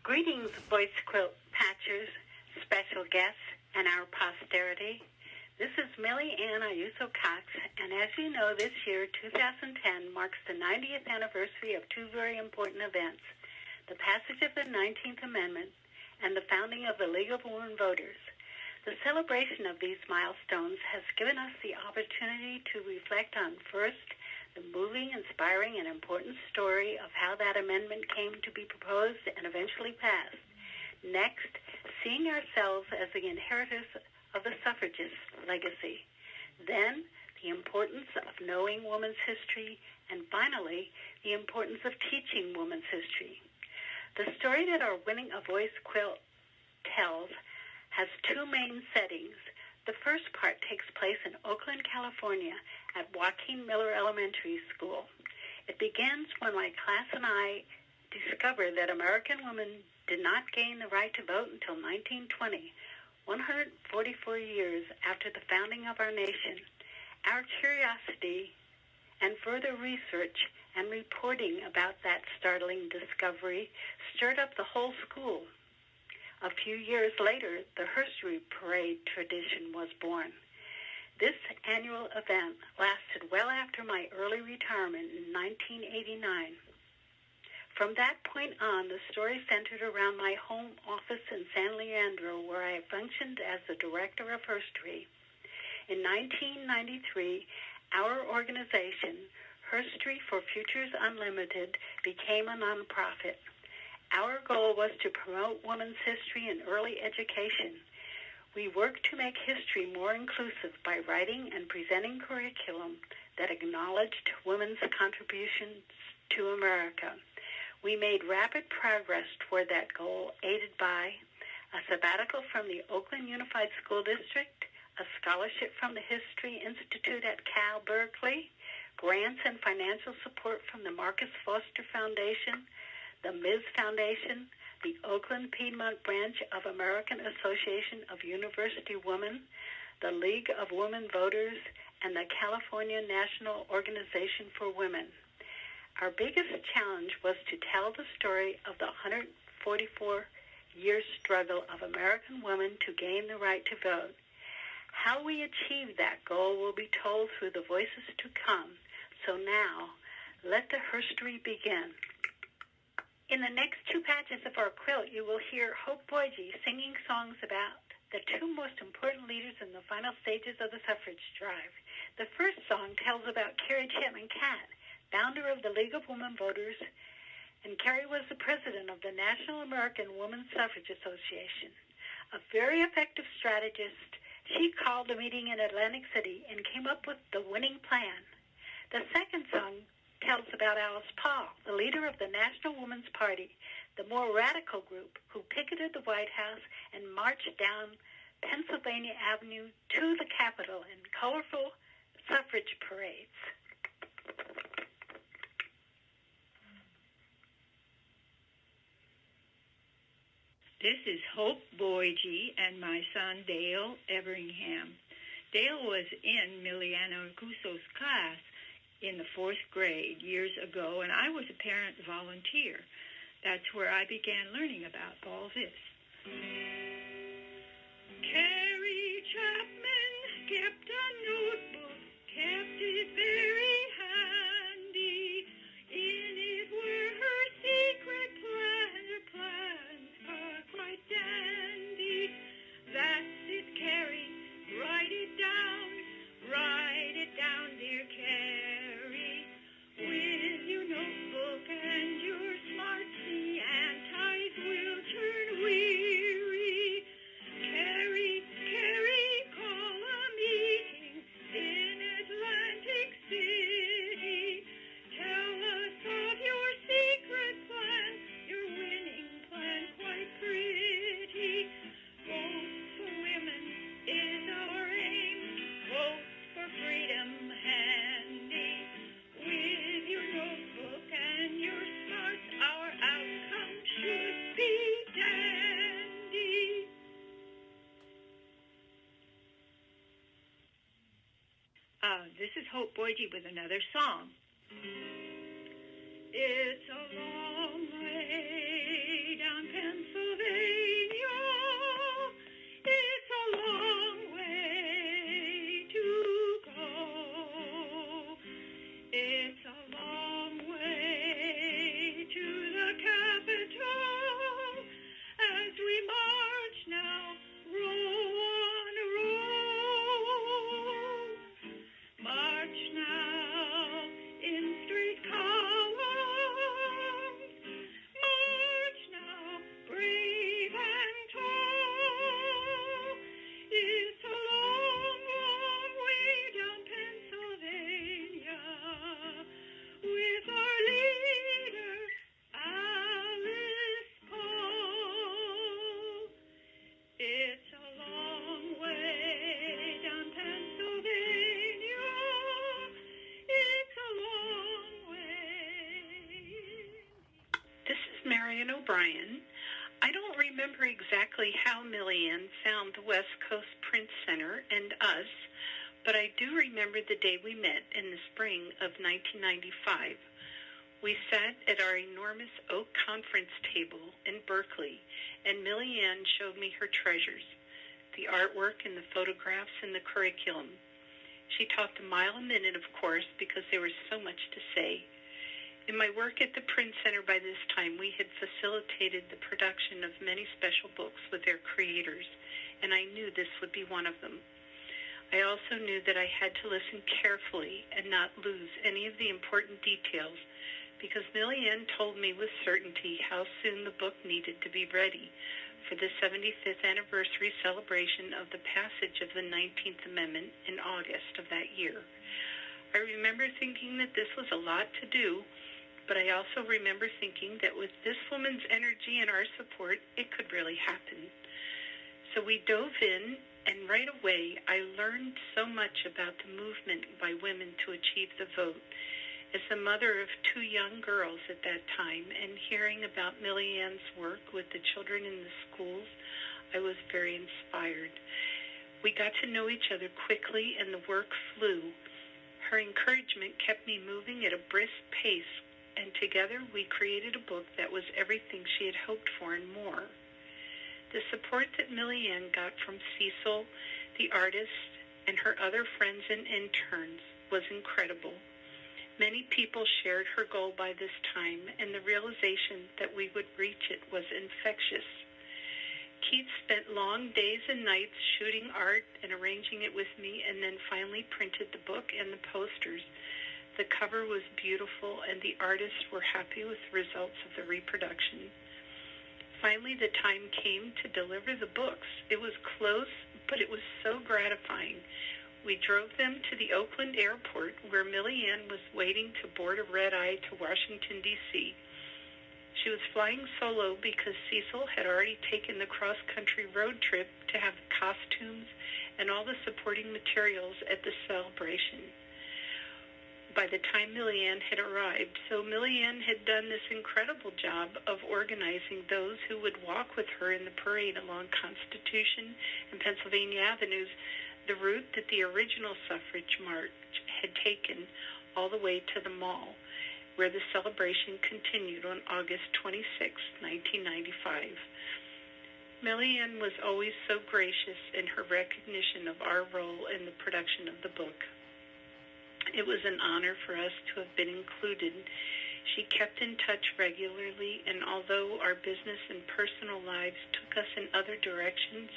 Greetings, voice quilt patchers, special guests, and our posterity. This is Milli-Ann Iuso-Cox, and as you know, this year, 2010, marks the 90th anniversary of two very important events, the passage of the 19th Amendment and the founding of the League of Women Voters. The celebration of these milestones has given us the opportunity to reflect on, first, the moving, inspiring, and important story of how that amendment came to be proposed and eventually passed. Next, seeing ourselves as the inheritors of the suffragists' legacy. Then, the importance of knowing women's history. And finally, the importance of teaching women's history. The story that our Winning a Voice quilt tells has two main settings. The first part takes place in Oakland, California, at Joaquin Miller Elementary School. It begins when my class and I discovered that American women did not gain the right to vote until 1920, 144 years after the founding of our nation. Our curiosity and further research and reporting about that startling discovery stirred up the whole school. A few years later, the History Parade tradition was born. This annual event lasted well after my early retirement in 1989. From that point on, the story centered around my home office in San Leandro, where I functioned as the director of History. In 1993, our organization, History for Futures Unlimited, became a nonprofit. Our goal was to promote women's history in early education. We worked to make history more inclusive by writing and presenting curriculum that acknowledged women's contributions to America. We made rapid progress toward that goal, aided by a sabbatical from the Oakland Unified School District, a scholarship from the History Institute at Cal Berkeley, grants and financial support from the Marcus Foster Foundation, the Ms. Foundation, the Oakland Piedmont branch of American Association of University Women, the League of Women Voters, and the California National Organization for Women. Our biggest challenge was to tell the story of the 144-year struggle of American women to gain the right to vote. How we achieved that goal will be told through the voices to come. So now, let the history begin. In the next two patches of our quilt, you will hear Hope Boyge singing songs about the two most important leaders in the final stages of the suffrage drive. The first song tells about Carrie Chapman Catt, founder of the League of Women Voters, and Carrie was the president of the National American Women's Suffrage Association. A very effective strategist, she called a meeting in Atlantic City and came up with the winning plan. The second song tells about Alice Paul, the leader of the National Women's Party, the more radical group who picketed the White House and marched down Pennsylvania Avenue to the Capitol in colorful suffrage parades. This is Hope Boyge and my son Dale Everingham. Dale was in Milli-Ann Iuso's class in the 4th grade years ago, and I was a parent volunteer. That's where I began learning about all this. Carrie Chapman kept a notebook, kept it very handy. In it were her secret plans, her plans are quite dandy. That's it, Carrie, write it down, dear Carrie. With your notebook and your smart antis will turn weary. Carrie, call a meeting in Atlantic City. Tell us of your secret plan, your winning plan, quite pretty. Vote for women is our aim. Vote for freedom handy. With your notebook and your smarts, our outcome should be dandy. This is Hope Boyge with another song. It's a long way down Penn Brian. I don't remember exactly how Milli-Ann found the West Coast Print Center and us, but I do remember the day we met in the spring of 1995. We sat at our enormous oak conference table in Berkeley, and Milli-Ann showed me her treasures, the artwork and the photographs and the curriculum. She talked a mile a minute, of course, because there was so much to say. In my work at the Print Center by this time, we had facilitated the production of many special books with their creators, and I knew this would be one of them. I also knew that I had to listen carefully and not lose any of the important details, because Milli-Ann told me with certainty how soon the book needed to be ready for the 75th anniversary celebration of the passage of the 19th Amendment in August of that year. I remember thinking that this was a lot to do, but I also remember thinking that with this woman's energy and our support, it could really happen. So we dove in, and right away, I learned so much about the movement by women to achieve the vote. As the mother of 2 young girls at that time, and hearing about Milli-Ann's work with the children in the schools, I was very inspired. We got to know each other quickly, and the work flew. Her encouragement kept me moving at a brisk pace, and together we created a book that was everything she had hoped for and more. The support that Milli-Ann got from Cecil, the artist, and her other friends and interns was incredible. Many people shared her goal by this time, and the realization that we would reach it was infectious. Keith spent long days and nights shooting art and arranging it with me, and then finally printed the book and the posters. The cover was beautiful, and the artists were happy with the results of the reproduction. Finally, the time came to deliver the books. It was close, but it was so gratifying. We drove them to the Oakland airport, where Milli-Ann was waiting to board a red-eye to Washington, D.C. She was flying solo because Cecil had already taken the cross-country road trip to have the costumes and all the supporting materials at the celebration by the time Milli-Ann had arrived. So Milli-Ann had done this incredible job of organizing those who would walk with her in the parade along Constitution and Pennsylvania Avenues, the route that the original suffrage march had taken all the way to the mall, where the celebration continued on August 26, 1995. Milli-Ann was always so gracious in her recognition of our role in the production of the book. It was an honor for us to have been included. She kept in touch regularly, and although our business and personal lives took us in other directions,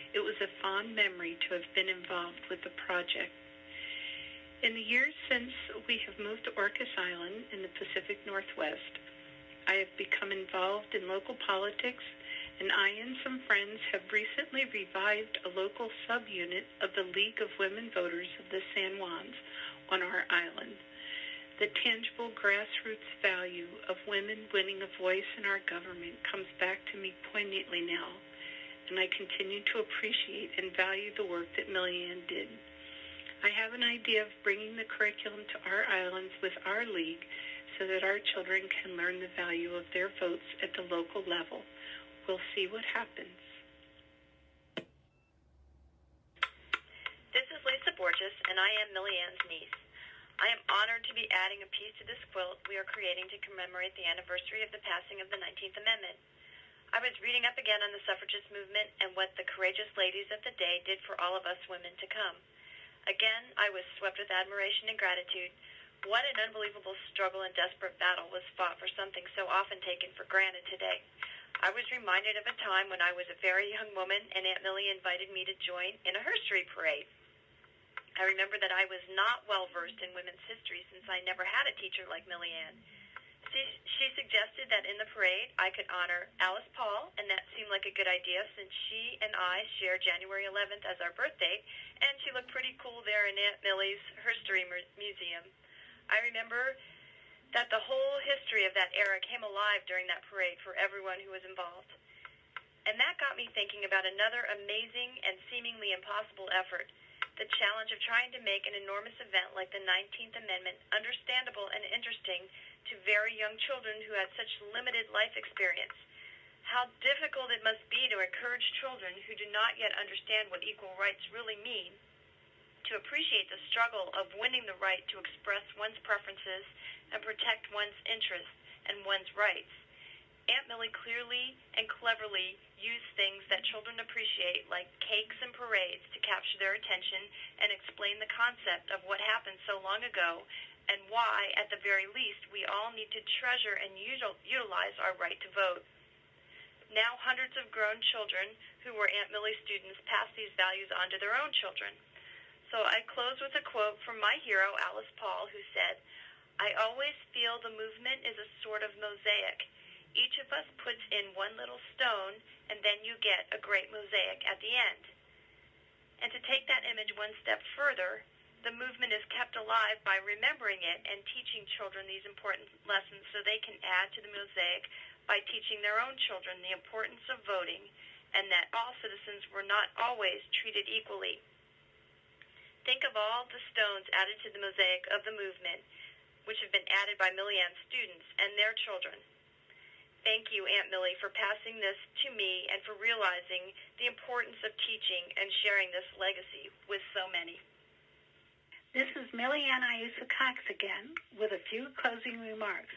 it was a fond memory to have been involved with the project. In the years since we have moved to Orcas Island in the Pacific Northwest, I have become involved in local politics, and I and some friends have recently revived a local subunit of the League of Women Voters of the San Juans on our island. The tangible grassroots value of women winning a voice in our government comes back to me poignantly now, and I continue to appreciate and value the work that Milli-Ann did. I have an idea of bringing the curriculum to our islands with our league so that our children can learn the value of their votes at the local level. We'll see what happens. This is Lisa Borges, and I am Milli-Ann's niece. I am honored to be adding a piece to this quilt we are creating to commemorate the anniversary of the passing of the 19th Amendment. I was reading up again on the suffragist movement and what the courageous ladies of the day did for all of us women to come. Again, I was swept with admiration and gratitude. What an unbelievable struggle and desperate battle was fought for something so often taken for granted today. I was reminded of a time when I was a very young woman and Aunt Millie invited me to join in a herstory parade. I remember that I was not well-versed in women's history since I never had a teacher like Milli-Ann. She suggested that in the parade I could honor Alice Paul, and that seemed like a good idea since she and I share January 11th as our birthday, and she looked pretty cool there in Aunt Millie's Herstory Museum. I remember that the whole history of that era came alive during that parade for everyone who was involved. And that got me thinking about another amazing and seemingly impossible effort, the challenge of trying to make an enormous event like the 19th Amendment understandable and interesting to very young children who had such limited life experience. how difficult it must be to encourage children who do not yet understand what equal rights really mean to appreciate the struggle of winning the right to express one's preferences and protect one's interests and one's rights. Aunt Millie clearly and cleverly used things that children appreciate, like cakes and parades, to capture their attention and explain the concept of what happened so long ago and why, at the very least, we all need to treasure and utilize our right to vote. Now hundreds of grown children who were Aunt Millie students pass these values on to their own children. So I close with a quote from my hero, Alice Paul, who said, "I always feel the movement is a sort of mosaic. Each of us puts in one little stone, and then you get a great mosaic at the end." And to take that image one step further, the movement is kept alive by remembering it and teaching children these important lessons so they can add to the mosaic by teaching their own children the importance of voting and that all citizens were not always treated equally. Think of all the stones added to the mosaic of the movement, which have been added by Milli-Ann students and their children. Thank you, Aunt Millie, for passing this to me and for realizing the importance of teaching and sharing this legacy with so many. This is Milli-Ann Iuso-Cox again with a few closing remarks.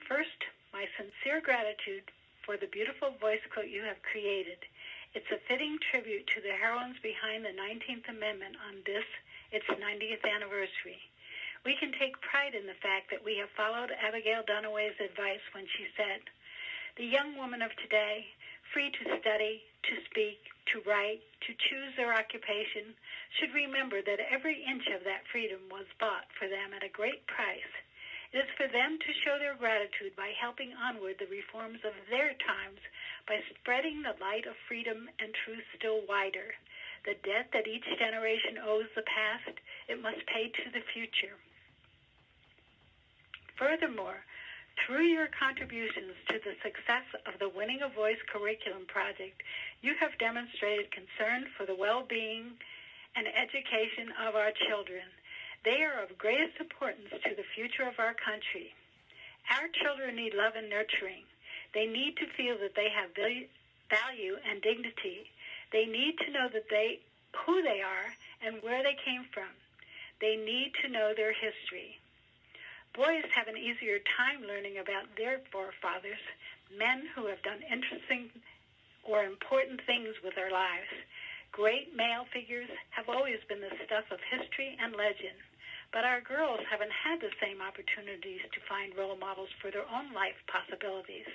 First, my sincere gratitude for the beautiful voice quilt you have created. It's a fitting tribute to the heroines behind the 19th Amendment on this, its 90th anniversary. We can take pride in the fact that we have followed Abigail Duniway's advice when she said, "The young women of today, free to study, to speak, to write, to choose their occupation, should remember that every inch of that freedom was bought for them at a great price. It is for them to show their gratitude by helping onward the reforms of their times, by spreading the light of freedom and truth still wider. The debt that each generation owes the past, it must pay to the future." Furthermore, through your contributions to the success of the Winning a Voice curriculum project, you have demonstrated concern for the well-being and education of our children. They are of greatest importance to the future of our country. Our children need love and nurturing. They need to feel that they have value and dignity. They need to know that who they are and where they came from. They need to know their history. Boys have an easier time learning about their forefathers, men who have done interesting or important things with their lives. Great male figures have always been the stuff of history and legend, but our girls haven't had the same opportunities to find role models for their own life possibilities.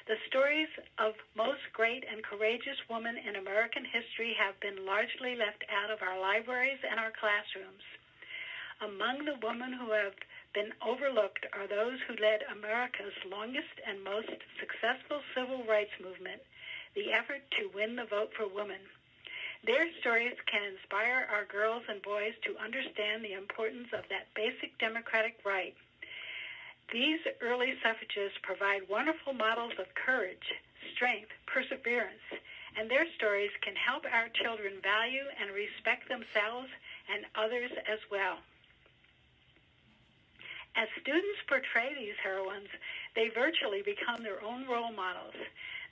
The stories of most great and courageous women in American history have been largely left out of our libraries and our classrooms. Among the women who have been overlooked are those who led America's longest and most successful civil rights movement, the effort to win the vote for women. Their stories can inspire our girls and boys to understand the importance of that basic democratic right. These early suffragists provide wonderful models of courage, strength, perseverance, and their stories can help our children value and respect themselves and others as well. As students portray these heroines, they virtually become their own role models.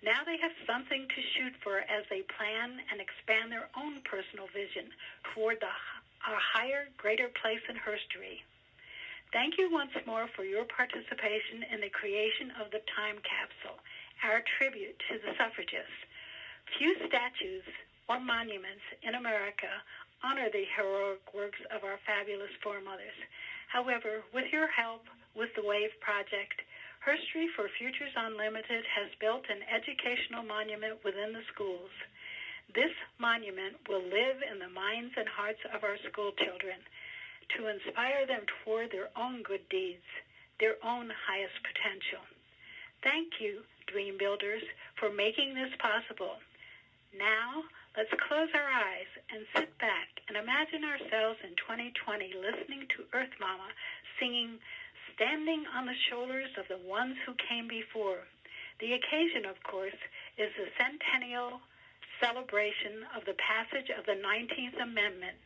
Now they have something to shoot for as they plan and expand their own personal vision toward a higher, greater place in history. Thank you once more for your participation in the creation of the time capsule, our tribute to the suffragists. Few statues or monuments in America honor the heroic works of our fabulous foremothers. However, with your help with the WAVE project, History for Futures Unlimited has built an educational monument within the schools. This monument will live in the minds and hearts of our school children to inspire them toward their own good deeds, their own highest potential. Thank you, Dream Builders, for making this possible. Now, let's close our eyes and sit back and imagine ourselves in 2020 listening to Earth Mama singing "Standing on the Shoulders of the Ones Who Came Before." The occasion, of course, is the centennial celebration of the passage of the 19th Amendment,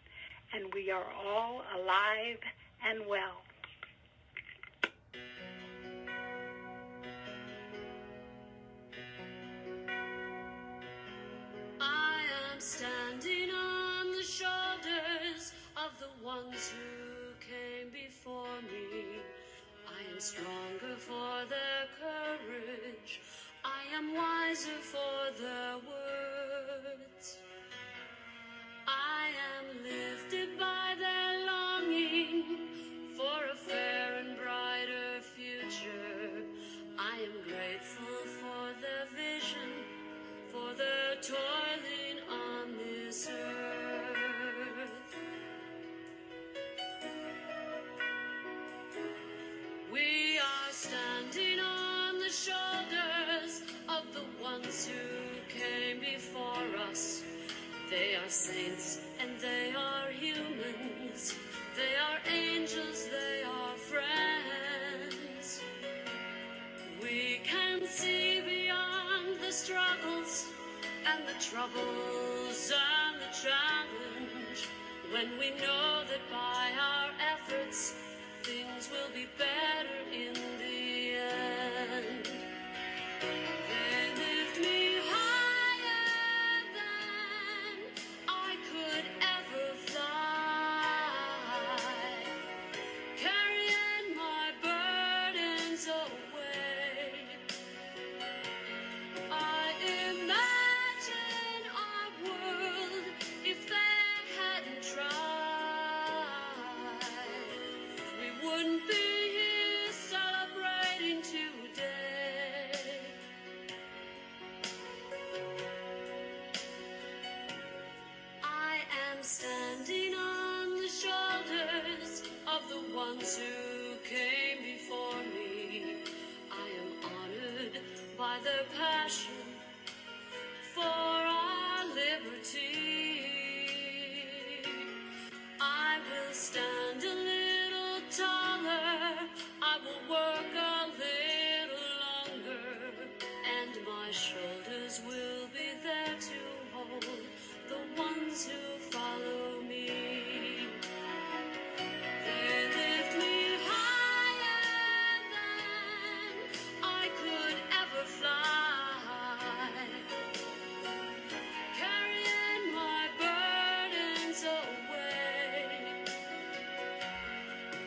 and we are all alive and well. I'm standing on the shoulders of the ones who came before me. I am stronger for their courage. I am wiser for their words. I am lifted by their longing for a fair and brighter future. I am grateful for their vision, for their toiling on this earth. We are standing on the shoulders of the ones who came before us. They are saints and they are humans. They are angels, they are friends. We can see beyond the struggles and the troubles and the challenge when we know that by our efforts things will be better in the end. They lift me higher than I could ever fly, carrying my burdens away. I imagine our world if they hadn't tried. We wouldn't be here celebrating today. I am standing on the shoulders of the ones who came before me. I am honored by their passion for our liberty. I will stand a little taller, I will work a little longer, and my shoulders will be there to hold the ones who follow me. They lift me higher than I could ever fly, carrying my burdens away.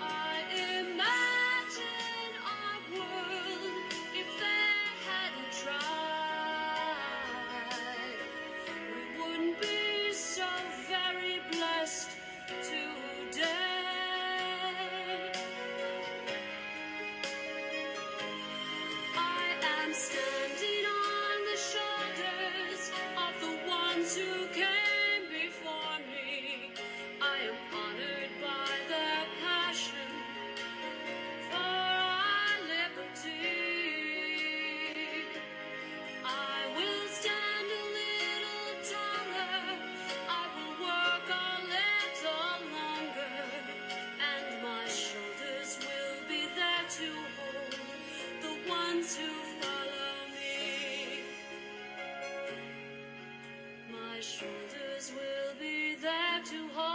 I imagine our world if they hadn't tried. We wouldn't be so very blessed today. I am standing on the shoulders of the ones who came before me. I am honored by their passion for our liberty. I will stand a little taller, I will work a little longer, and my shoulders will be there to hold the ones who follow me. My shoulders will be there to hold